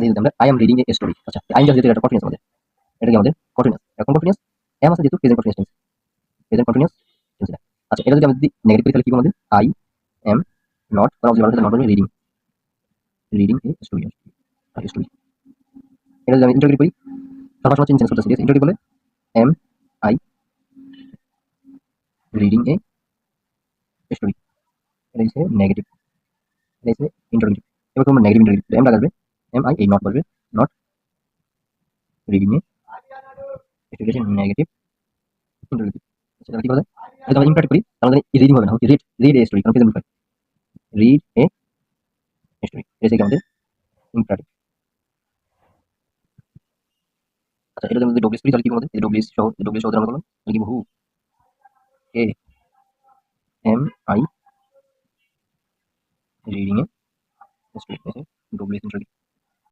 দিয়ে দিলাম আমরা I am reading a story. আচ্ছা আই এম যেহেতু এটা কন্টিনিউয়াস আমাদের, এটা কি আমাদের কন্টিনিউয়াস, এখন কন্টিনিউয়াস এম আছে যেহেতু present continuous tense, present continuous tense এটা। আচ্ছা এটা যদি আমরা যদি নেগেটিভ করি তাহলে কি হবে আমাদের আই এম নট করা যদি নট বলবে reading, reading a story, story. এটা যদি আমি ইন্টারগ্রেট করি সবার সময় চেঞ্জ করতেছি, ঠিক আছে? ইন্টারগ্রেট করলে am I reading a story, এটা হচ্ছে নেগেটিভ, এটা হচ্ছে ইন্টারগ্রেটিভ। এবার তোমরা নেগেটিভ ইন্টারগ্রেটিভ এম লাগাবে, এম আই এই নট বলবে, not reading a story, negative interrogative. সেটা কি বলে যদি আমরা ইম্পার্ট করি তাহলে রিডিং হবে না, রিড, রিড এ স্টোরি, কারণ প্রেজেন্ট হয়, রিড এ স্টোরি, এটা হচ্ছে আমাদের ইম্পারেটিভ। আচ্ছা এটা যদি ডব্লিউ স্টোরি তাহলে কি বলবো, এই ডব্লিউ সহ আমরা করলাম তাহলে কি who am I reading a story, W story.